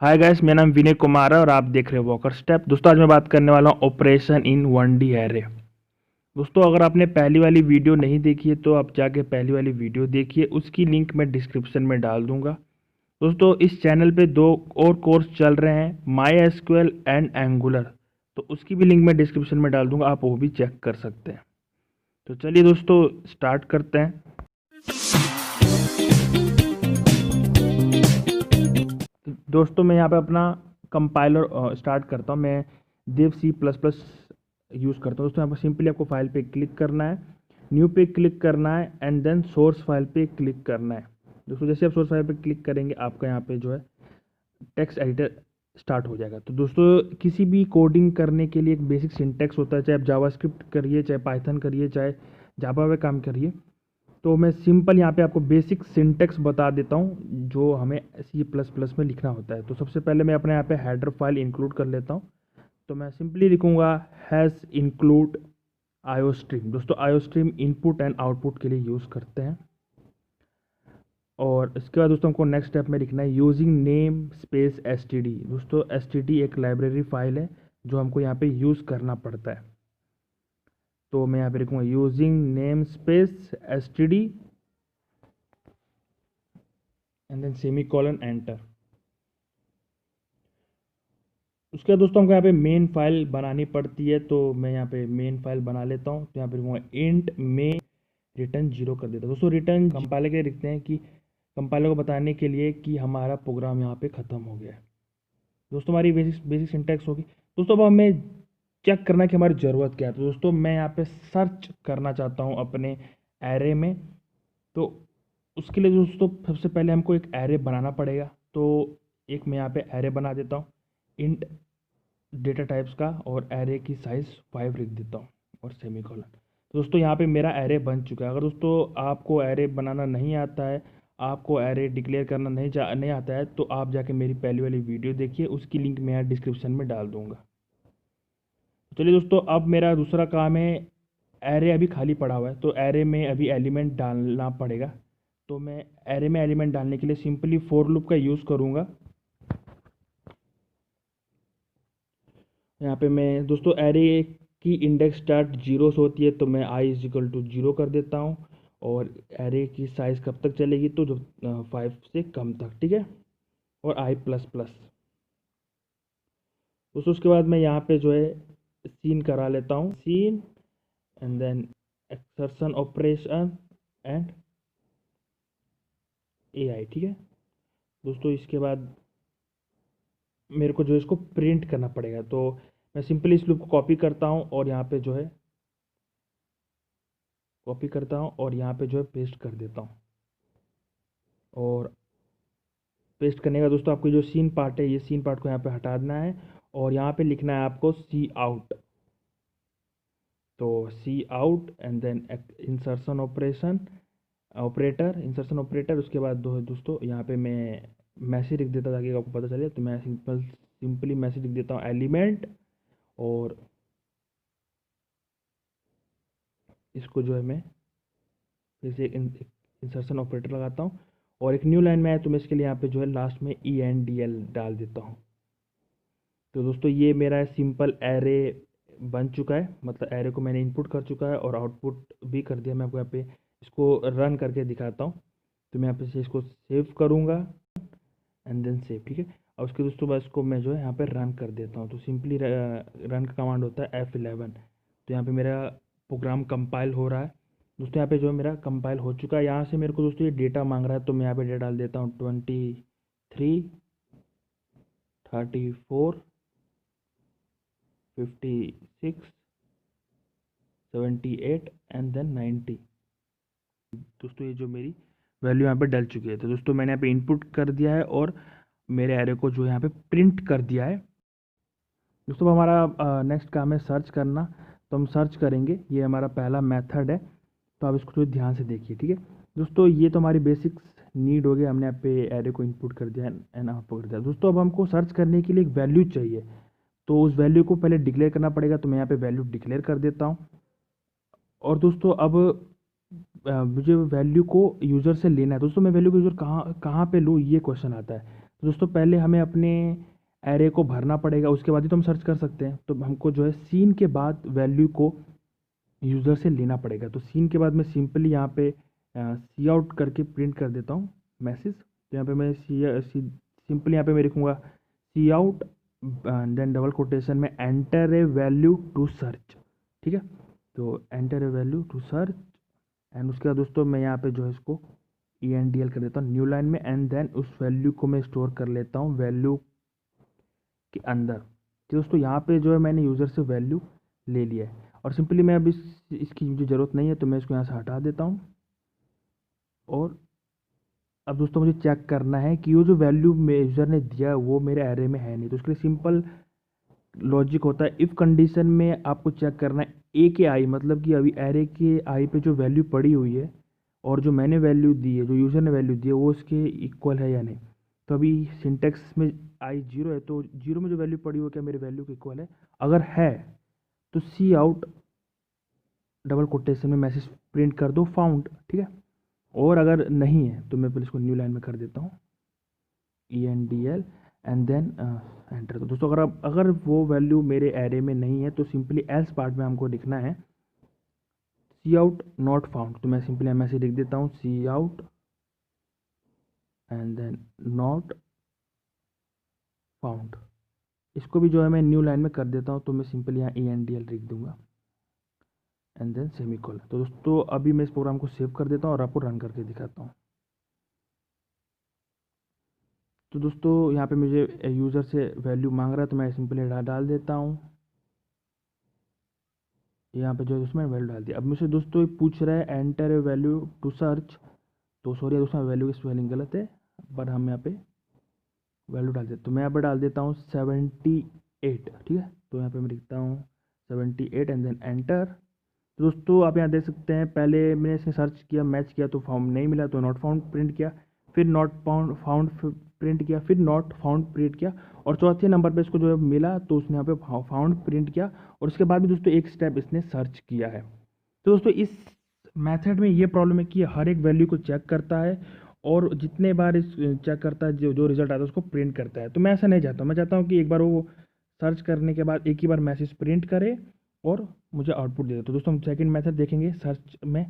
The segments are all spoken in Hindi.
हाय गाइस, मेरा नाम विनय कुमार है और आप देख रहे हो वॉकर स्टेप। दोस्तों आज मैं बात करने वाला हूँ ऑपरेशन इन 1D एरे। दोस्तों अगर आपने पहली वाली वीडियो नहीं देखी है तो आप जाके पहली वाली वीडियो देखिए, उसकी लिंक मैं डिस्क्रिप्शन में डाल दूंगा। दोस्तों इस चैनल पे दो और कोर्स चल रहे हैं, माई एसक्यूएल एंड एंगुलर, तो उसकी भी लिंक मैं डिस्क्रिप्शन में डाल दूंगा, आप वो भी चेक कर सकते हैं। तो चलिए दोस्तों स्टार्ट करते हैं। दोस्तों मैं यहाँ पे अपना कंपाइलर स्टार्ट करता हूँ। मैं देव C++ यूज़ करता हूँ। दोस्तों यहाँ पर सिंपली आपको फाइल पे क्लिक करना है, न्यू पे क्लिक करना है एंड देन सोर्स फाइल पे क्लिक करना है। दोस्तों जैसे आप सोर्स फाइल पे क्लिक करेंगे आपका यहाँ पे जो है टेक्स्ट एडिटर स्टार्ट हो जाएगा। तो दोस्तों किसी भी कोडिंग करने के लिए एक बेसिक सिंटेक्स होता है, चाहे आप जावास्क्रिप्ट करिए, चाहे पाइथन करिए, चाहे जावा पे काम करिए। तो मैं सिंपल यहाँ पे आपको बेसिक सिंटेक्स बता देता हूँ जो हमें C++ में लिखना होता है। तो सबसे पहले मैं अपने यहाँ पे हेडर फाइल इंक्लूड कर लेता हूँ। तो मैं सिंपली लिखूँगा हैज़ इंक्लूड आयोस्ट्रीम। दोस्तों आयोस्ट्रीम इनपुट एंड आउटपुट के लिए यूज़ करते हैं। और इसके बाद दोस्तों हमको नेक्स्ट स्टेप में लिखना है यूजिंग नेम स्पेस std। दोस्तों std एक लाइब्रेरी फाइल है जो हमको यहाँ पे यूज़ करना पड़ता है। तो मैं यहाँ पे लिखूँगा using name space std and then semicolon enter. उसके बाद दोस्तों हमको यहाँ पे मेन फाइल बनानी पड़ती है, तो मैं यहाँ पे मेन फाइल बना लेता हूँ। तो यहाँ पे लिखूँगा इंट में रिटर्न 0 कर देता हूँ। दोस्तों रिटर्न कंपाइलर के लिए लिखते हैं कि कंपाइलर को बताने के लिए कि हमारा प्रोग्राम यहाँ पे ख़त्म हो गया है। दोस्तों हमारी बेसिक बेसिक सिंटैक्स होगी। दोस्तों अब हमें चेक करना है कि हमारी ज़रूरत क्या है। तो दोस्तों मैं यहाँ पे सर्च करना चाहता हूँ अपने एरे में। तो उसके लिए दोस्तों सबसे पहले हमको एक एरे बनाना पड़ेगा। तो एक मैं यहाँ पे एरे बना देता हूँ इंट डेटा टाइप्स का, और एरे की साइज़ 5 लिख देता हूँ और सेमीकोलन। तो दोस्तों यहाँ पे मेरा एरे बन चुका है। अगर दोस्तों आपको एरे बनाना नहीं आता है, आपको एरे डिक्लेयर करना नहीं आता है, तो आप जाके मेरी पहली वाली वीडियो देखिए, उसकी लिंक मैं यहाँ डिस्क्रिप्शन में डाल दूँगा। चलिए दोस्तों अब मेरा दूसरा काम है, एरे अभी खाली पड़ा हुआ है तो एरे में अभी एलिमेंट डालना पड़ेगा। तो मैं एरे में एलिमेंट डालने के लिए सिंपली फॉर लूप का यूज़ करूँगा। यहाँ पे मैं दोस्तों एरे की इंडेक्स स्टार्ट 0 से होती है, तो मैं i = 0 कर देता हूँ। और एरे की साइज़ कब तक चलेगी, तो जब 5 से कम तक, ठीक है। और i++ दोस्तों उसके बाद मैं यहाँ पे जो है सीन करा लेता हूँ, cin and then extraction operation and AI, ठीक है। दोस्तों इसके बाद मेरे को जो है इसको प्रिंट करना पड़ेगा। तो मैं सिंपली इस लूप को कॉपी करता हूँ और यहाँ पे जो है कॉपी करता हूँ और यहाँ पे जो है पेस्ट कर देता हूँ। और पेस्ट करने का दोस्तों आपको जो सीन पार्ट है, ये सीन पार्ट को यहाँ पे हटा देना है और यहाँ पे लिखना है आपको सी आउट। तो cout and then insertion operator. उसके बाद दोस्तों यहाँ पे मैं मैसेज लिख देता ताकि आपको पता चले। तो मैं सिंपली मैसेज लिख देता हूँ एलिमेंट, और इसको जो है मैं फिर से इंसर्शन ऑपरेटर लगाता हूँ। और एक न्यू लाइन में आया तो मैं इसके लिए यहाँ पे जो है लास्ट में ENDL डाल देता हूँ। तो दोस्तों ये मेरा सिंपल एरे बन चुका है, मतलब एरे को मैंने इनपुट कर चुका है और आउटपुट भी कर दिया। मैं आपको यहाँ पे इसको रन करके दिखाता हूँ। तो मैं यहाँ पे से इसको सेव करूँगा एंड देन सेव, ठीक है। और उसके दोस्तों बाद इसको मैं जो है यहाँ पे रन कर देता हूँ। तो सिंपली रन का कमांड होता है F11। तो यहाँ पे मेरा प्रोग्राम कंपाइल हो रहा है। दोस्तों यहाँ पे जो है मेरा कंपाइल हो चुका है। यहाँ से मेरे को दोस्तों ये डेटा मांग रहा है, तो मैं यहाँ पे डेटा डाल देता हूँ 23, 34, 56, 78 एंड देन 90। दोस्तों ये जो मेरी वैल्यू यहाँ पे डल चुकी है। तो दोस्तों मैंने यहाँ पे इनपुट कर दिया है और मेरे एरे को जो यहाँ पे प्रिंट कर दिया है। दोस्तों अब हमारा नेक्स्ट काम है सर्च करना। तो हम सर्च करेंगे, ये हमारा पहला मेथड है। तो आप इसको ध्यान से देखिए, ठीक है। दोस्तों ये तो हमारी बेसिक्स नीड हो गया, हमने यहाँ पे एरे को इनपुट कर दिया एंड आउटपुट कर दिया। दोस्तों अब हमको सर्च करने के लिए एक वैल्यू चाहिए, तो उस वैल्यू को पहले डिक्लेयर करना पड़ेगा। तो मैं यहाँ पे वैल्यू डिक्लेयर कर देता हूँ। और दोस्तों अब मुझे वैल्यू को यूज़र से लेना है। दोस्तों मैं वैल्यू को यूज़र कहाँ कहाँ पे लूँ, ये क्वेश्चन आता है। तो दोस्तों पहले हमें अपने एरे को भरना पड़ेगा, उसके बाद ही तो हम सर्च कर सकते हैं। तो हमको जो है सीन के बाद वैल्यू को यूज़र से लेना पड़ेगा। तो सीन के बाद मैं सिंपली यहाँ पे सी आउट करके प्रिंट कर देता हूँ मैसेज। तो यहाँ पे मैं सिंपली यहाँ पे मैं लिखूँगा cout then double quotation में enter a value to search. ठीक है, तो enter a value to search and उसके बाद दोस्तों मैं यहाँ पे जो है इसको ENDL कर देता हूँ न्यू लाइन में एंड देन उस वैल्यू को मैं स्टोर कर लेता हूँ वैल्यू के अंदर। तो दोस्तों यहाँ पे जो है मैंने यूज़र से वैल्यू ले लिया है और सिंपली मैं अब इसकी मुझे ज़रूरत नहीं है तो मैं इसको यहाँ से हटा देता हूँ। और अब दोस्तों मुझे चेक करना है कि वो जो वैल्यू यूज़र ने दिया वो मेरे एरे में है नहीं। तो उसके लिए सिंपल लॉजिक होता है, इफ़ कंडीशन में आपको चेक करना है ए के आई, मतलब कि अभी एरे के आई पे जो वैल्यू पड़ी हुई है और जो मैंने वैल्यू दी है, जो यूज़र ने वैल्यू दी है, वो उसके इक्वल है या नहीं। तो अभी सिंटेक्स में आई जीरो है, तो जीरो में जो वैल्यू पड़ी हुई है क्या मेरे वैल्यू के इक्वल है? अगर है तो सी आउट डबल कोटेशन में मैसेज प्रिंट कर दो फाउंड। ठीक है, और अगर नहीं है तो मैं पहले इसको न्यू लाइन में कर देता हूँ ENDL एंड देन एंटर। तो दोस्तों अगर वो वैल्यू मेरे एरे में नहीं है तो सिंपली एल्स पार्ट में हमको लिखना है सी आउट नॉट फाउंड। तो मैं सिंपली ऐसे लिख देता हूँ cout and then not found. इसको भी जो है मैं न्यू लाइन में कर देता हूँ। तो मैं सिंपली यहाँ ENDL लिख दूंगा एंड देन सेमीकोलन। तो दोस्तों अभी मैं इस प्रोग्राम को सेव कर देता हूँ और आपको रन करके दिखाता हूँ। तो दोस्तों यहाँ पे मुझे यूज़र से वैल्यू मांग रहा है तो मैं सिंपली डाल देता हूँ। यहाँ पे जो है उसमें वैल्यू डाल दिया। अब मुझसे दोस्तों पूछ रहा है enter a value to search. तो सॉरी दोस्तों वैल्यू की स्पेलिंग गलत है, पर हम यहाँ पे वैल्यू डाल देते। तो मैं यहाँ पर डाल देता हूँ 78। ठीक है, तो यहाँ पे मैं लिखता हूँ 78 एंड देन एंटर। तो दोस्तों आप यहाँ देख सकते हैं पहले मैंने इसमें सर्च किया, मैच किया तो फाउंड नहीं मिला, तो नॉट फाउंड प्रिंट किया, फिर नॉट फाउंड प्रिंट किया, फिर नॉट फाउंड प्रिंट किया और चौथे नंबर पे इसको जो है मिला तो उसने यहाँ पे फाउंड प्रिंट किया। और उसके बाद भी दोस्तों एक स्टेप इसने सर्च किया है। तो दोस्तों इस मेथड में ये प्रॉब्लम है कि हर एक वैल्यू को चेक करता है और जितने बार इस चेक करता है जो जो रिजल्ट आता है उसको प्रिंट करता है। तो मैं ऐसा नहीं चाहता, मैं चाहता हूँ कि एक बार वो सर्च करने के बाद एक ही बार मैसेज प्रिंट करे और मुझे आउटपुट दे दे। तो दोस्तों हम सेकंड मेथड देखेंगे सर्च में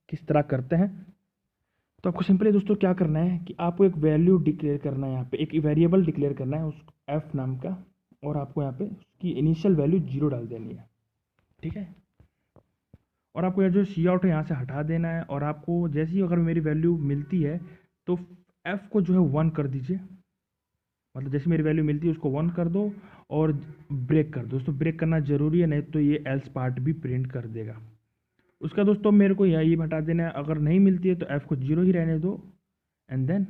किस तरह करते हैं। तो आपको सिंपली दोस्तों क्या करना है कि आपको एक वैल्यू डिक्लेयर करना है, यहाँ पे एक वेरिएबल डिक्लेयर करना है उस एफ नाम का, और आपको यहाँ पे उसकी इनिशियल वैल्यू 0 डाल देनी है। ठीक है, और आपको यह जो सी आउट है यहाँ से हटा देना है और आपको जैसे ही अगर मेरी वैल्यू मिलती है तो एफ को जो है 1 कर दीजिए। मतलब जैसे मेरी वैल्यू मिलती है उसको 1 कर दो और ब्रेक कर दो। दोस्तों ब्रेक करना जरूरी है, नहीं तो ये एल्स पार्ट भी प्रिंट कर देगा। उसका दोस्तों मेरे को यही हटा देना है, अगर नहीं मिलती है तो एफ को 0 ही रहने दो एंड देन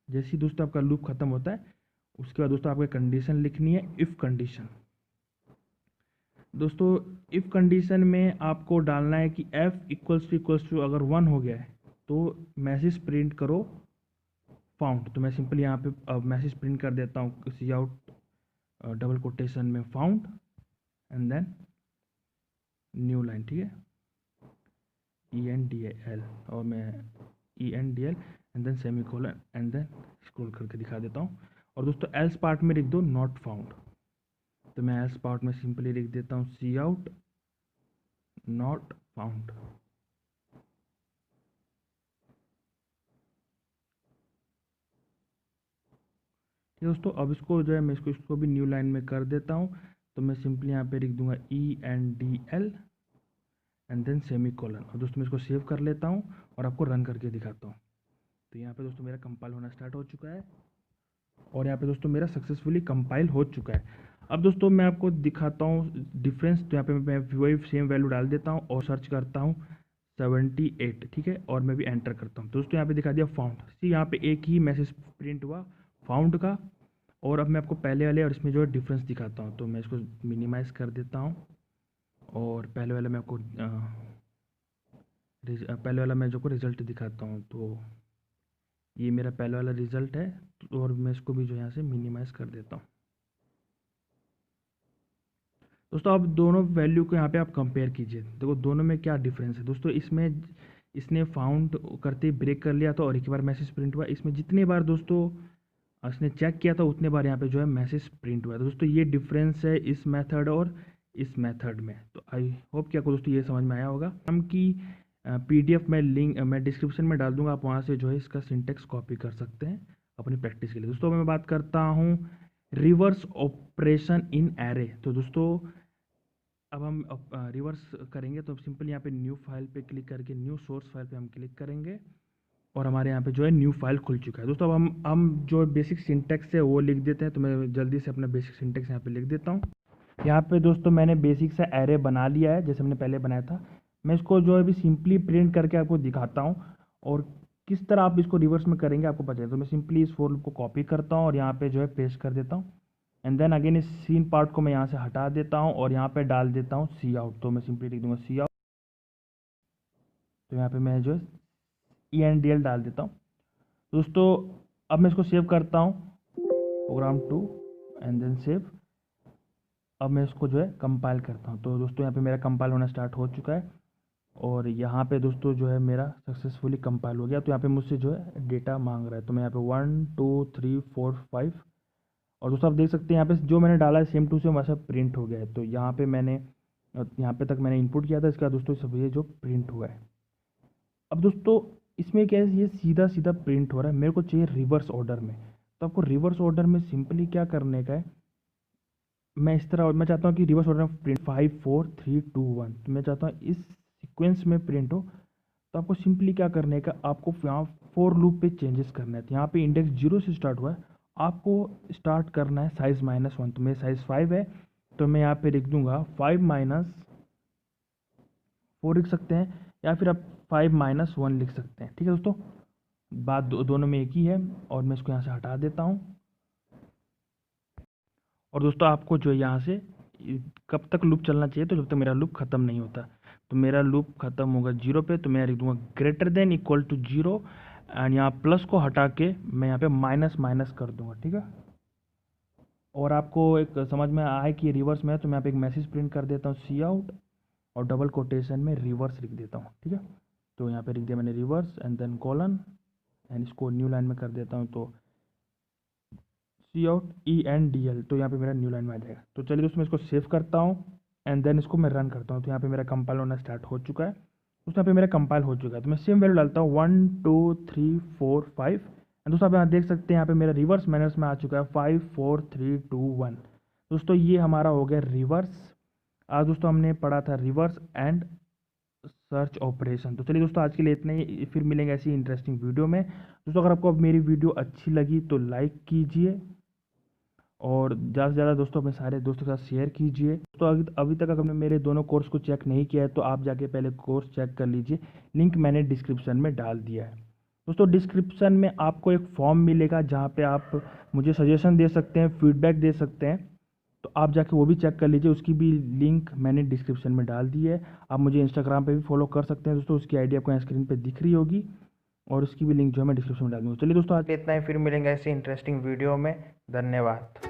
जैसे ही दोस्तों आपका लूप खत्म होता है उसके बाद दोस्तों आपको कंडीशन लिखनी है इफ़ कंडीशन। दोस्तों इफ़ कंडीशन में आपको डालना है कि एफ इक्वल्स टू अगर 1 हो गया है तो मैसेज प्रिंट करो फाउंड। तो मैं सिंपली यहाँ पे मैसेज प्रिंट कर देता हूँ सी आउट डबल कोटेशन में found and then new line. ठीक है, ENDL और मैं ENDL and then semicolon and then scroll करके दिखा देता हूँ। और दोस्तों एल्स पार्ट में लिख दो नॉट फाउंड। तो मैं एल्स पार्ट में सिंपली लिख देता हूँ सी आउट नॉट फाउंड। दोस्तों अब इसको जो है मैं इसको भी न्यू लाइन में कर देता हूँ। तो मैं सिंपली यहाँ पे लिख दूंगा ENDL एंड देन सेमीकोलन। और दोस्तों मैं इसको सेव कर लेता हूँ और आपको रन करके दिखाता हूँ। तो यहाँ पे दोस्तों मेरा कंपाइल होना स्टार्ट हो चुका है और यहाँ पे दोस्तों मेरा सक्सेसफुली कंपाइल हो चुका है। अब दोस्तों मैं आपको दिखाता हूँ डिफरेंस। तो यहाँ पे मैं वही सेम वैल्यू डाल देता हूँ और सर्च करता हूँ 78। ठीक है, और मैं भी एंटर करता हूँ। तो दोस्तों यहाँ पे दिखा दिया फाउंड। सी यहाँ पे एक ही मैसेज प्रिंट हुआ फाउंड का। और अब मैं आपको पहले वाले और इसमें जो है डिफरेंस दिखाता हूँ। तो मैं इसको मिनिमाइज़ कर देता हूँ और पहले वाला मैं आपको पहले वाला मैं जो को रिज़ल्ट दिखाता हूँ। तो ये मेरा पहले वाला रिज़ल्ट है और मैं इसको भी जो यहाँ से मिनिमाइज़ कर देता हूँ। दोस्तों अब दोनों वैल्यू को यहाँ पे आप कंपेयर कीजिए, देखो दोनों में क्या डिफरेंस है। दोस्तों इसमें इसने फाउंड करते ही ब्रेक कर लिया था और एक बार मैसेज प्रिंट हुआ। इसमें जितने बार दोस्तों उसने चेक किया था उतने बार यहाँ पे जो है मैसेज प्रिंट हुआ है। तो दोस्तों ये डिफरेंस है इस मेथड और इस मेथड में। तो आई होप कि आपको दोस्तों ये समझ में आया होगा। हम की PDF में लिंक मैं डिस्क्रिप्शन में डाल दूंगा, आप वहाँ से जो है इसका सिंटेक्स कॉपी कर सकते हैं अपनी प्रैक्टिस के लिए। दोस्तों मैं बात करता हूँ रिवर्स ऑपरेशन इन एरे। तो दोस्तों अब हम रिवर्स करेंगे तो सिंपल यहाँ पे न्यू फाइल पे क्लिक करके न्यू सोर्स फाइल पे हम क्लिक करेंगे और हमारे यहाँ पे जो है न्यू फाइल खुल चुका है। दोस्तों अब हम जो बेसिक सिंटेक्स है वो लिख देते हैं। तो मैं जल्दी से अपना बेसिक सिंटेक्स यहाँ पे लिख देता हूँ। यहाँ पे दोस्तों मैंने बेसिक सा एरे बना लिया है जैसे हमने पहले बनाया था। मैं इसको जो है अभी सिंपली प्रिंट करके आपको दिखाता हूँ और किस तरह आप इसको रिवर्स में करेंगे आपको पता है। तो मैं सिंपली इस फॉर लूप को कॉपी करता हूँ और यहाँ पे जो है पेस्ट कर देता हूँ एंड देन अगेन इस सीन पार्ट को मैं यहाँ से हटा देता हूँ और यहाँ पे डाल देता हूँ सी आउट। तो मैं सिंपली लिख दूंगा सी आउट। तो यहाँ पे मैं जो है ENDL डाल देता हूँ। दोस्तों अब मैं इसको सेव करता हूँ प्रोग्राम 2 एंड देन सेव। अब मैं इसको जो है कंपाइल करता हूँ। तो दोस्तों यहाँ पे मेरा कंपाइल होना स्टार्ट हो चुका है और यहाँ पे दोस्तों जो है मेरा सक्सेसफुली कंपाइल हो गया। तो यहाँ पे मुझसे जो है डेटा मांग रहा है। तो मैं यहाँ पे 1 2 3 4 5 और दोस्तों आप देख सकते हैं यहाँ पे जो मैंने डाला है सेम टू सेम वैसा प्रिंट हो गया है। तो यहाँ पे यहाँ पे तक मैंने इनपुट किया था, इसका दोस्तों सब ये जो प्रिंट हुआ है। अब दोस्तों इसमें क्या है, ये सीधा सीधा प्रिंट हो रहा है, मेरे को चाहिए रिवर्स ऑर्डर में। तो आपको रिवर्स ऑर्डर में सिंपली क्या करने का है, मैं इस तरह मैं चाहता हूँ कि रिवर्स ऑर्डर में प्रिंट 5 4 3 2 1। तो मैं चाहता हूँ इस सीक्वेंस में प्रिंट हो। तो आपको सिंपली क्या करने का, आपको यहाँ फॉर लूप पे चेंजेस करना है। तो यहाँ पे इंडेक्स 0 से स्टार्ट हुआ है, आपको स्टार्ट करना है साइज -1। तो मेरा साइज 5 है तो मैं यहाँ पे लिख दूंगा 5 - 4 लिख सकते हैं या फिर आप 5 - 1 लिख सकते हैं। ठीक है दोस्तों, बात दोनों में एक ही है और मैं इसको यहाँ से हटा देता हूँ। और दोस्तों आपको जो यहाँ से कब तक लूप चलना चाहिए, तो जब तक मेरा लूप ख़त्म नहीं होता। तो मेरा लूप ख़त्म होगा 0 पे, तो मैं लिख दूंगा greater than equal to 0 and यहाँ प्लस को हटा के मैं यहाँ पे माइनस माइनस कर दूंगा। ठीक है, और आपको एक समझ में आए कि रिवर्स में है तो मैं यहाँ पे एक मैसेज प्रिंट कर देता हूँ सी आउट और डबल कोटेशन में रिवर्स लिख देता हूँ। ठीक है, तो यहाँ पे लिख दिया मैंने reverse and then colon and इसको न्यू लाइन में कर देता हूँ। तो सी आउट ENDL, तो यहाँ पे मेरा न्यू लाइन में आ जाएगा। तो चलिए दोस्तों मैं इसको सेव करता हूँ एंड देन इसको मैं रन करता हूँ। तो यहाँ पे मेरा कंपाइल होना स्टार्ट हो चुका है। दोस्तों यहाँ पे मेरा कंपाइल हो चुका है। तो मैं सेम वैल्यू डालता हूँ 1 2 3 4 5 एंड दोस्तों आप यहाँ देख सकते हैं यहाँ पे मेरा रिवर्स मैनर्स में आ चुका है 5 4 3 2 1। दोस्तों ये हमारा हो गया रिवर्स। आज दोस्तों हमने पढ़ा था रिवर्स एंड सर्च ऑपरेशन। तो चलिए दोस्तों आज के लिए इतना ही, फिर मिलेंगे ऐसी इंटरेस्टिंग वीडियो में। दोस्तों अगर आपको अब मेरी वीडियो अच्छी लगी तो लाइक कीजिए और ज़्यादा से ज़्यादा दोस्तों अपने सारे दोस्तों के साथ शेयर कीजिए। तो अभी तक अगर आपने मेरे दोनों कोर्स को चेक नहीं किया है तो आप जाके पहले कोर्स चेक कर लीजिए, लिंक मैंने डिस्क्रिप्शन में डाल दिया है। दोस्तों डिस्क्रिप्शन में आपको एक फॉर्म मिलेगा जहाँ पे आप मुझे सजेशन दे सकते हैं, फीडबैक दे सकते हैं। तो आप जाके वो भी चेक कर लीजिए, उसकी भी लिंक मैंने डिस्क्रिप्शन में डाल दी है। आप मुझे इंस्टाग्राम पे भी फॉलो कर सकते हैं दोस्तों, उसकी आईडी आपको यहाँ स्क्रीन पे दिख रही होगी और उसकी भी लिंक जो है मैं डिस्क्रिप्शन में डाल दूँगा। चलिए दोस्तों आज इतना ही, फिर मिलेंगे ऐसे इंटरेस्टिंग वीडियो में। धन्यवाद।